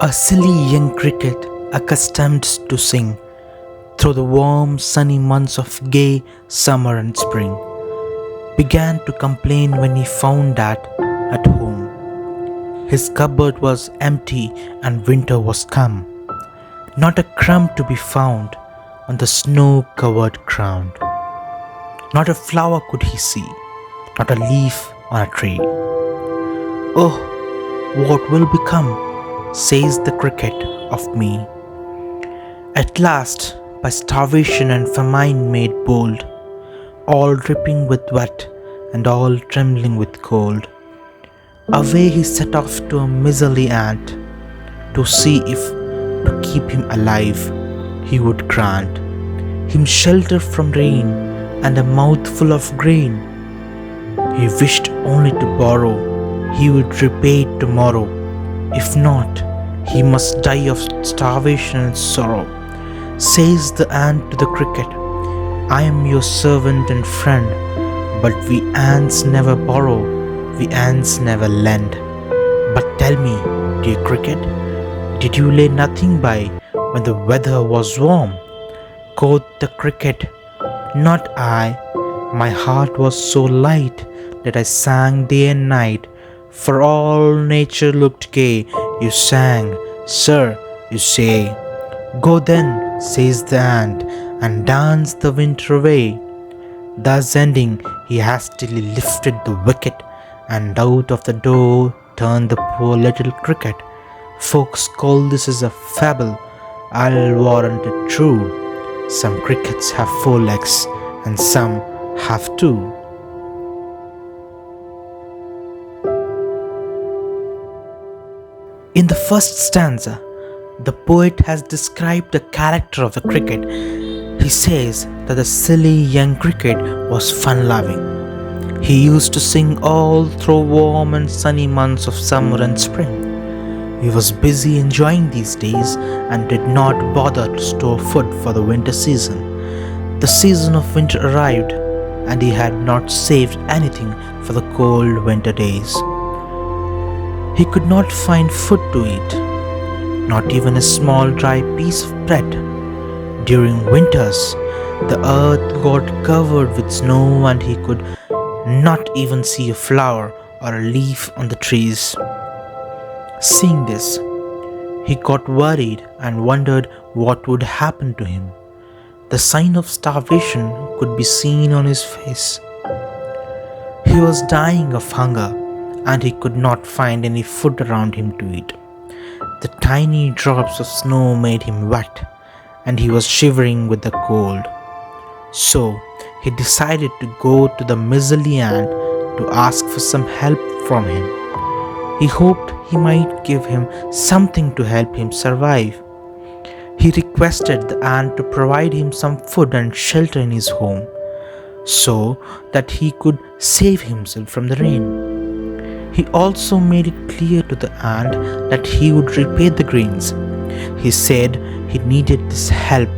A silly young cricket, accustomed to sing through the warm, sunny months of gay summer and spring, began to complain when he found that, at home, his cupboard was empty and winter was come. Not a crumb to be found on the snow-covered ground. Not a flower could he see, not a leaf on a tree. "Oh, what will become," says the cricket, "of me? At last, by starvation and famine made bold, all dripping with wet and all trembling with cold." Away he set off to a miserly ant, to see if, to keep him alive, he would grant him shelter from rain and a mouthful of grain. He wished only to borrow, he would repay it tomorrow. If not, he must die of starvation and sorrow. Says the ant to the cricket, "I am your servant and friend, but we ants never borrow, we ants never lend. But tell me, dear cricket, did you lay nothing by when the weather was warm?" Quoth the cricket, "Not I, my heart was so light that I sang day and night. For all nature looked gay, you sang, sir, you say. Go then," says the ant, "and dance the winter away." Thus ending, he hastily lifted the wicket, and out of the door turned the poor little cricket. Folks call this as a fable, I'll warrant it true. Some crickets have 4 legs, and some have 2. In the first stanza, the poet has described the character of the cricket. He says that the silly young cricket was fun-loving. He used to sing all through warm and sunny months of summer and spring. He was busy enjoying these days and did not bother to store food for the winter season. The season of winter arrived, and he had not saved anything for the cold winter days. He could not find food to eat, not even a small dry piece of bread. During winters, the earth got covered with snow and he could not even see a flower or a leaf on the trees. Seeing this, he got worried and wondered what would happen to him. The sign of starvation could be seen on his face. He was dying of hunger, and he could not find any food around him to eat. The tiny drops of snow made him wet, and he was shivering with the cold. So he decided to go to the miserly ant to ask for some help from him. He hoped he might give him something to help him survive. He requested the ant to provide him some food and shelter in his home, so that he could save himself from the rain. He also made it clear to the ant that he would repay the grains. He said he needed this help,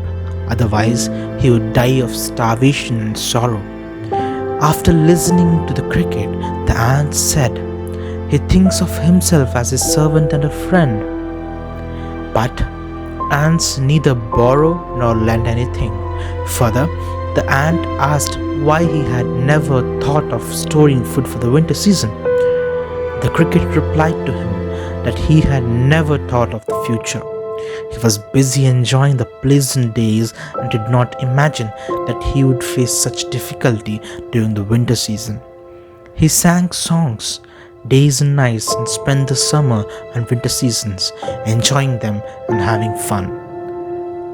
otherwise he would die of starvation and sorrow. After listening to the cricket, the ant said he thinks of himself as a servant and a friend. But ants neither borrow nor lend anything. Further, the ant asked why he had never thought of storing food for the winter season. The cricket replied to him that he had never thought of the future. He was busy enjoying the pleasant days and did not imagine that he would face such difficulty during the winter season. He sang songs days and nights and spent the summer and winter seasons enjoying them and having fun.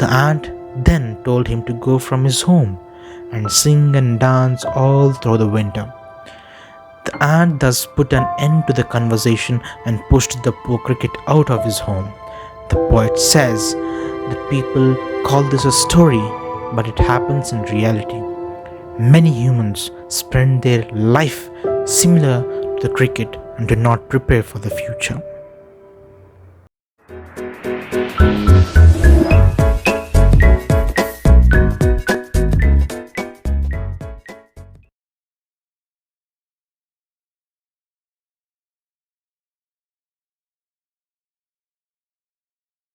The ant then told him to go from his home and sing and dance all through the winter. The ant thus put an end to the conversation and pushed the poor cricket out of his home. The poet says that people call this a story, but it happens in reality. Many humans spend their life similar to the cricket and do not prepare for the future.